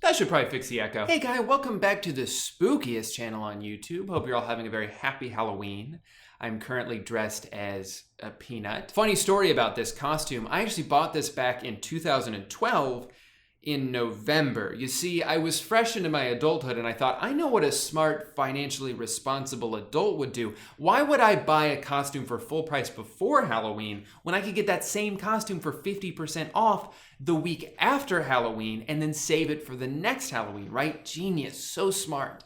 That should probably fix the echo. Hey guy, welcome back to the spookiest channel on YouTube. Hope you're all having a very happy Halloween. I'm currently dressed as a peanut. Funny story about this costume. I actually bought this back in 2012 in November. You see, I was fresh into my adulthood and I thought, I know what a smart, financially responsible adult would do. Why would I buy a costume for full price before Halloween when I could get that same costume for 50% off the week after Halloween and then save it for the next Halloween, right? Genius, so smart.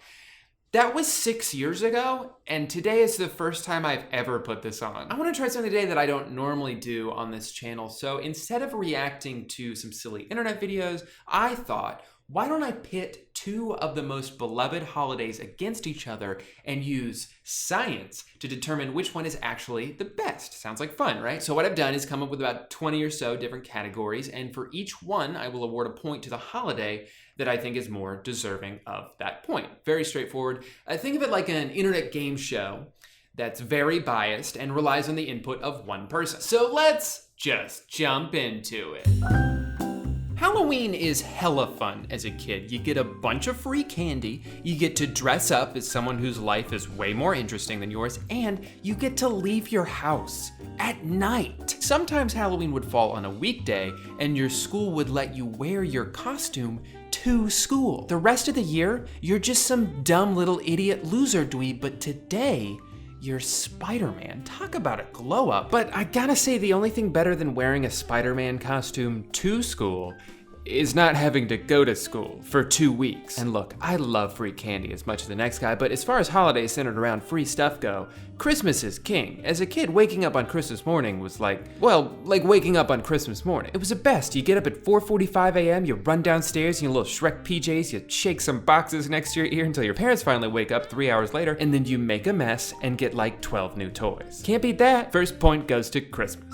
That was 6 years ago, and today is the first time I've ever put this on. I want to try something today that I don't normally do on this channel, so instead of reacting to some silly internet videos, I thought, why don't I pit two of the most beloved holidays against each other and use science to determine which one is actually the best? Sounds like fun, right? So what I've done is come up with about 20 or so different categories, and for each one, I will award a point to the holiday that I think is more deserving of that point. Very straightforward. Think of it like an internet game show that's very biased and relies on the input of one person. So let's just jump into it. Halloween is hella fun as a kid. You get a bunch of free candy, you get to dress up as someone whose life is way more interesting than yours, and you get to leave your house at night. Sometimes Halloween would fall on a weekday, and your school would let you wear your costume to school. The rest of the year, you're just some dumb little idiot loser dweeb, but today, you're Spider-Man. Talk about a glow up. But I gotta say, the only thing better than wearing a Spider-Man costume to school is not having to go to school for 2 weeks. And look, I love free candy as much as the next guy, but as far as holidays centered around free stuff go, Christmas is king. As a kid, waking up on Christmas morning was like waking up on Christmas morning. It was the best. You get up at 4:45 a.m., you run downstairs in your little Shrek PJs, you shake some boxes next to your ear until your parents finally wake up 3 hours later, and then you make a mess and get like 12 new toys. Can't beat that. First point goes to Christmas.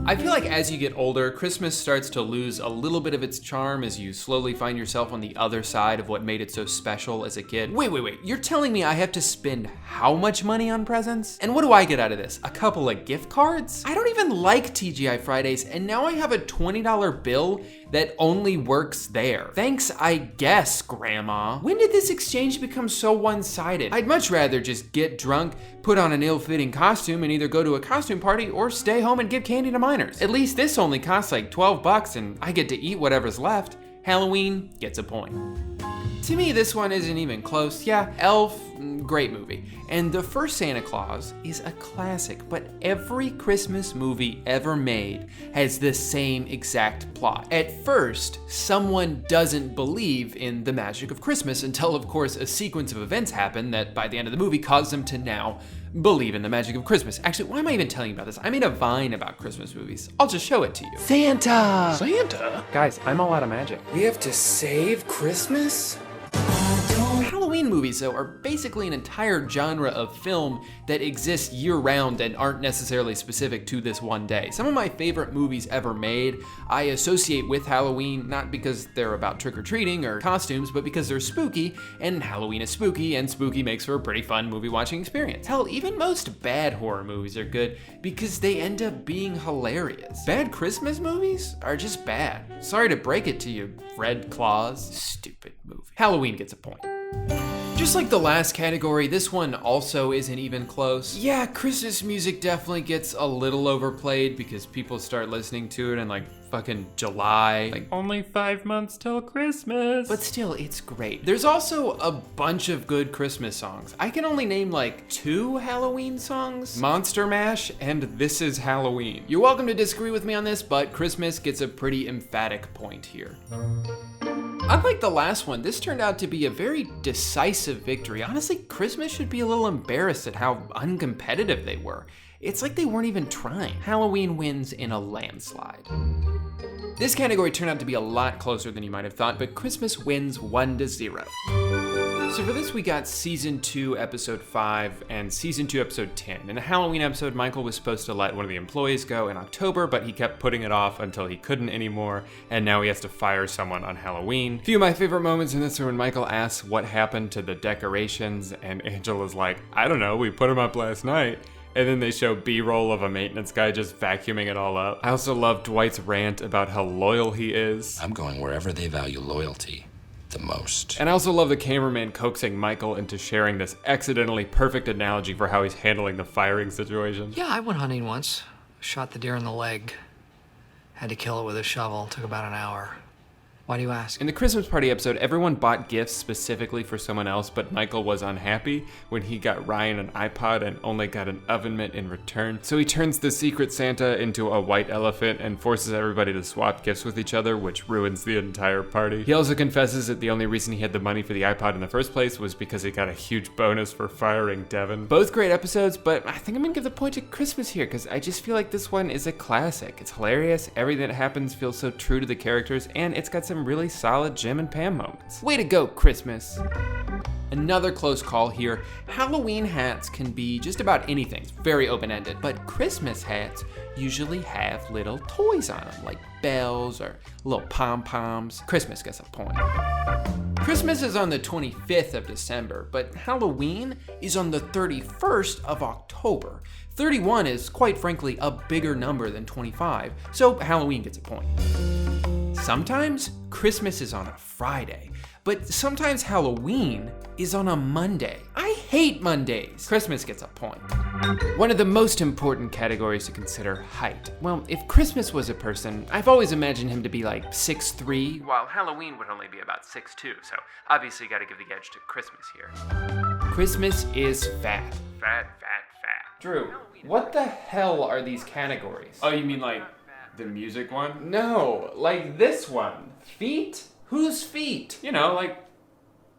I feel like as you get older, Christmas starts to lose a little bit of its charm as you slowly find yourself on the other side of what made it so special as a kid. Wait, you're telling me I have to spend how much money on presents? And what do I get out of this? A couple of gift cards? I don't even like TGI Fridays, and now I have a $20 bill that only works there. Thanks, I guess, Grandma. When did this exchange become so one-sided? I'd much rather just get drunk, put on an ill-fitting costume, and either go to a costume party or stay home and give candy to minors. At least this only costs like 12 bucks and I get to eat whatever's left. Halloween gets a point. To me, this one isn't even close. Yeah, Elf, great movie. And The First Santa Claus is a classic, but every Christmas movie ever made has the same exact plot. At first, someone doesn't believe in the magic of Christmas until, of course, a sequence of events happen that by the end of the movie cause them to now believe in the magic of Christmas. Actually, why am I even telling you about this? I made a Vine about Christmas movies. I'll just show it to you. Santa! Santa? Guys, I'm all out of magic. We have to save Christmas? Halloween movies, though, are basically an entire genre of film that exists year-round and aren't necessarily specific to this one day. Some of my favorite movies ever made I associate with Halloween, not because they're about trick-or-treating or costumes, but because they're spooky, and Halloween is spooky, and spooky makes for a pretty fun movie-watching experience. Hell, even most bad horror movies are good because they end up being hilarious. Bad Christmas movies are just bad. Sorry to break it to you, Red Claws. Stupid movie. Halloween gets a point. Just like the last category, this one also isn't even close. Yeah, Christmas music definitely gets a little overplayed because people start listening to it in like fucking July. Like, only 5 months till Christmas. But still, it's great. There's also a bunch of good Christmas songs. I can only name like 2 Halloween songs. Monster Mash and This Is Halloween. You're welcome to disagree with me on this, but Christmas gets a pretty emphatic point here. Unlike the last one, this turned out to be a very decisive victory. Honestly, Christmas should be a little embarrassed at how uncompetitive they were. It's like they weren't even trying. Halloween wins in a landslide. This category turned out to be a lot closer than you might have thought, but Christmas wins 1-0. So for this, we got Season 2, Episode 5, and Season 2, Episode 10. In the Halloween episode, Michael was supposed to let one of the employees go in October, but he kept putting it off until he couldn't anymore, and now he has to fire someone on Halloween. A few of my favorite moments in this are when Michael asks what happened to the decorations, and Angela's like, I don't know, we put them up last night. And then they show B-roll of a maintenance guy just vacuuming it all up. I also love Dwight's rant about how loyal he is. I'm going wherever they value loyalty. the most. And I also love the cameraman coaxing Michael into sharing this accidentally perfect analogy for how he's handling the firing situation. Yeah, I went hunting once. Shot the deer in the leg. Had to kill it with a shovel. Took about an hour. Why do you ask? In the Christmas party episode, everyone bought gifts specifically for someone else, but Michael was unhappy when he got Ryan an iPod and only got an oven mitt in return. So he turns the Secret Santa into a white elephant and forces everybody to swap gifts with each other, which ruins the entire party. He also confesses that the only reason he had the money for the iPod in the first place was because he got a huge bonus for firing Devin. Both great episodes, but I think I'm gonna give the point to Christmas here, because I just feel like this one is a classic. It's hilarious, everything that happens feels so true to the characters, and it's got some really solid Jim and Pam moments. Way to go, Christmas. Another close call here. Halloween hats can be just about anything. It's very open-ended, but Christmas hats usually have little toys on them, like bells or little pom-poms. Christmas gets a point. Christmas is on the 25th of December, but Halloween is on the 31st of October. 31 is, quite frankly, a bigger number than 25, so Halloween gets a point. Sometimes Christmas is on a Friday, but sometimes Halloween is on a Monday. I hate Mondays. Christmas gets a point. One of the most important categories to consider, height. Well, if Christmas was a person, I've always imagined him to be like 6'3", while Halloween would only be about 6'2", so obviously you gotta give the edge to Christmas here. Christmas is fat. Fat. Drew, what the hell are these categories? Oh, you mean like the music one? No, like this one. Feet? Whose feet? You know, like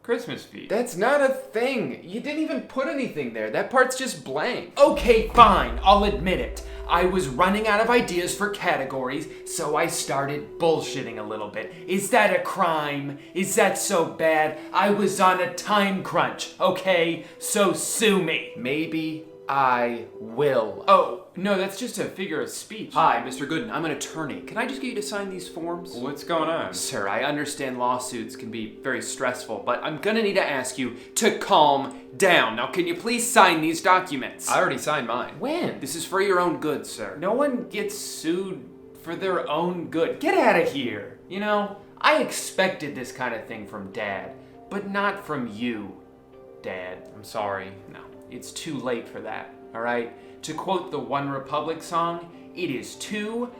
Christmas feet. That's not a thing. You didn't even put anything there. That part's just blank. Okay, fine, I'll admit it. I was running out of ideas for categories, so I started bullshitting a little bit. Is that a crime? Is that so bad? I was on a time crunch, okay? So sue me. Maybe I will. Oh, no, that's just a figure of speech. Hi, Mr. Gooden, I'm an attorney. Can I just get you to sign these forms? What's going on? Sir, I understand lawsuits can be very stressful, but I'm gonna need to ask you to calm down. Now, can you please sign these documents? I already signed mine. When? This is for your own good, sir. No one gets sued for their own good. Get out of here. You know, I expected this kind of thing from Dad, but not from you, Dad. I'm sorry. No, it's too late for that, all right? To quote the One Republic song, it is too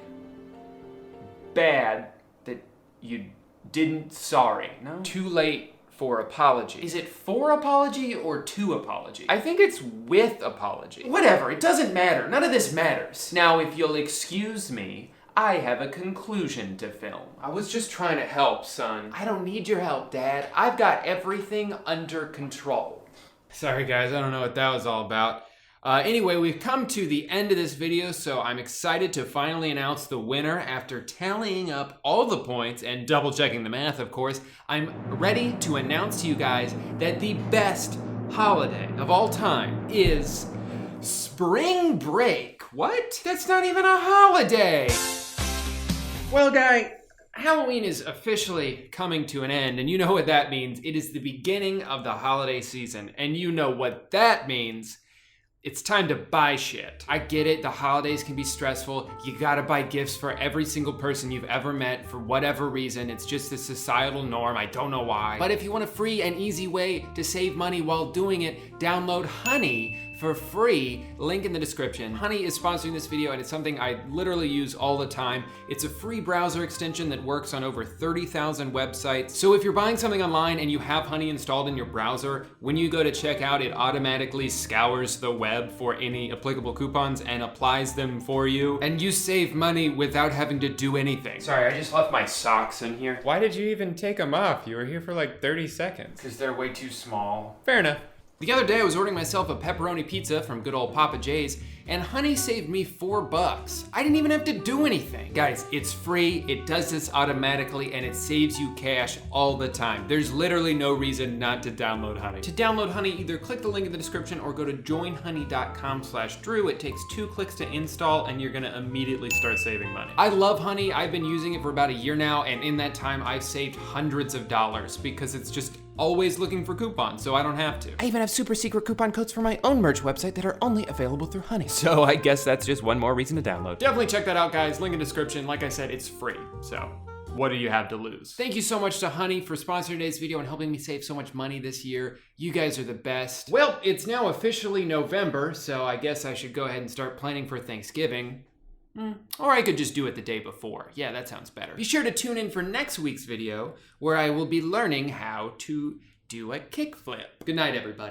bad that you didn't sorry. No? Too late for apology. Is it for apology or to apology? I think it's with apology. Whatever, it doesn't matter. None of this matters. Now, if you'll excuse me, I have a conclusion to film. I was just trying to help, son. I don't need your help, Dad. I've got everything under control. Sorry guys, I don't know what that was all about. Anyway, we've come to the end of this video, so I'm excited to finally announce the winner. After tallying up all the points and double checking the math, of course, I'm ready to announce to you guys that the best holiday of all time is spring break. What? That's not even a holiday. Well, guy, Halloween is officially coming to an end, and you know what that means. It is the beginning of the holiday season, and you know what that means. It's time to buy shit. I get it, the holidays can be stressful. You gotta buy gifts for every single person you've ever met for whatever reason. It's just a societal norm, I don't know why. But if you want a free and easy way to save money while doing it, download Honey for free, link in the description. Honey is sponsoring this video and it's something I literally use all the time. It's a free browser extension that works on over 30,000 websites. So if you're buying something online and you have Honey installed in your browser, when you go to check out, it automatically scours the web for any applicable coupons and applies them for you. And you save money without having to do anything. Sorry, I just left my socks in here. Why did you even take them off? You were here for like 30 seconds. Because they're way too small. Fair enough. The other day I was ordering myself a pepperoni pizza from good old Papa J's, and Honey saved me $4. I didn't even have to do anything. Guys, it's free, it does this automatically, and it saves you cash all the time. There's literally no reason not to download Honey. To download Honey, either click the link in the description or go to joinhoney.com/Drew. It takes 2 clicks to install, and you're gonna immediately start saving money. I love Honey, I've been using it for about a year now, and in that time I've saved hundreds of dollars because it's just always looking for coupons, so I don't have to. I even have super secret coupon codes for my own merch website that are only available through Honey. So I guess that's just one more reason to download. Definitely check that out, guys. Link in the description. Like I said, it's free, so what do you have to lose? Thank you so much to Honey for sponsoring today's video and helping me save so much money this year. You guys are the best. Well, it's now officially November, so I guess I should go ahead and start planning for Thanksgiving. Or I could just do it the day before. Yeah, that sounds better. Be sure to tune in for next week's video where I will be learning how to do a kickflip. Good night, everybody.